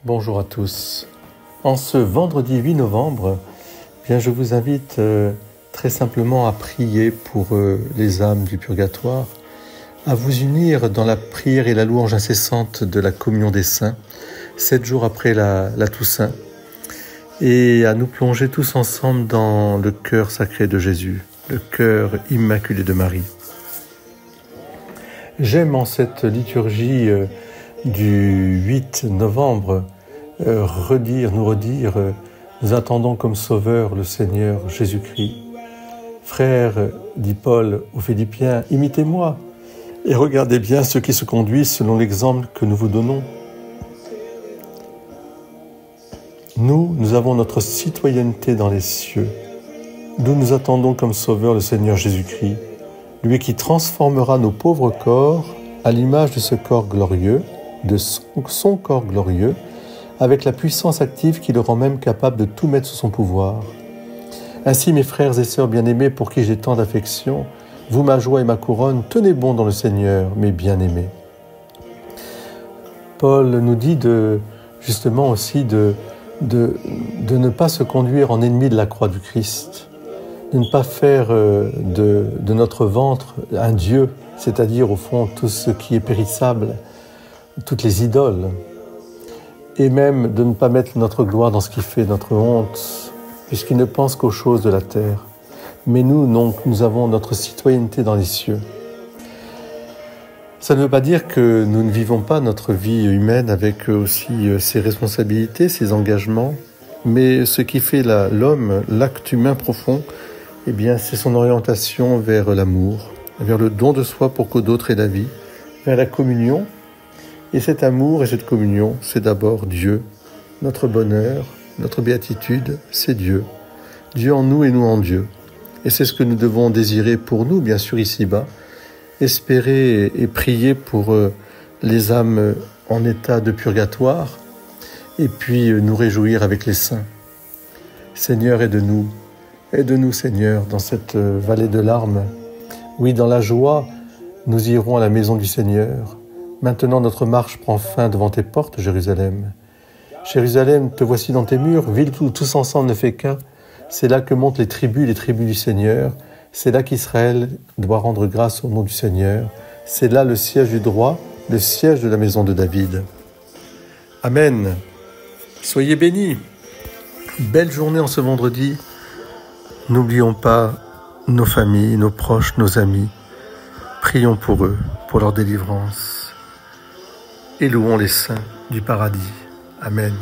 Bonjour à tous. En ce vendredi 8 novembre, je vous invite très simplement à prier pour les âmes du purgatoire, à vous unir dans la prière et la louange incessante de la communion des saints, 7 jours après la Toussaint, et à nous plonger tous ensemble dans le cœur sacré de Jésus, le cœur immaculé de Marie. J'aime en cette liturgie du 8 novembre nous redire, nous attendons comme sauveur le Seigneur Jésus-Christ. Frères, dit Paul aux Philippiens, imitez-moi et regardez bien ceux qui se conduisent selon l'exemple que nous vous donnons. Nous avons notre citoyenneté dans les cieux. Nous attendons comme sauveur le Seigneur Jésus-Christ, lui qui transformera nos pauvres corps à l'image de ce corps glorieux, de son corps glorieux, avec la puissance active qui le rend même capable de tout mettre sous son pouvoir. Ainsi, mes frères et sœurs bien-aimés, pour qui j'ai tant d'affection, vous, ma joie et ma couronne, tenez bon dans le Seigneur, mes bien-aimés. Paul nous dit justement aussi de ne pas se conduire en ennemi de la croix du Christ, de ne pas faire de notre ventre un Dieu, c'est-à-dire au fond tout ce qui est périssable, toutes les idoles, et même de ne pas mettre notre gloire dans ce qui fait notre honte, puisqu'il ne pense qu'aux choses de la terre. Mais nous avons notre citoyenneté dans les cieux. Ça ne veut pas dire que nous ne vivons pas notre vie humaine avec aussi ses responsabilités, ses engagements, mais ce qui fait l'homme, l'acte humain profond, c'est son orientation vers l'amour, vers le don de soi pour que d'autres aient la vie, vers la communion. Et cet amour et cette communion, c'est d'abord Dieu. Notre bonheur, notre béatitude, c'est Dieu. Dieu en nous et nous en Dieu. Et c'est ce que nous devons désirer pour nous, bien sûr, ici-bas. Espérer et prier pour les âmes en état de purgatoire, et puis nous réjouir avec les saints. Seigneur, aide-nous. Aide-nous, Seigneur, dans cette vallée de larmes. Oui, dans la joie, nous irons à la maison du Seigneur. Maintenant, notre marche prend fin devant tes portes, Jérusalem. Jérusalem, te voici dans tes murs, ville où tous ensemble ne fait qu'un. C'est là que montent les tribus du Seigneur. C'est là qu'Israël doit rendre grâce au nom du Seigneur. C'est là le siège du droit, le siège de la maison de David. Amen. Soyez bénis. Belle journée en ce vendredi. N'oublions pas nos familles, nos proches, nos amis. Prions pour eux, pour leur délivrance. Et louons les saints du paradis. Amen.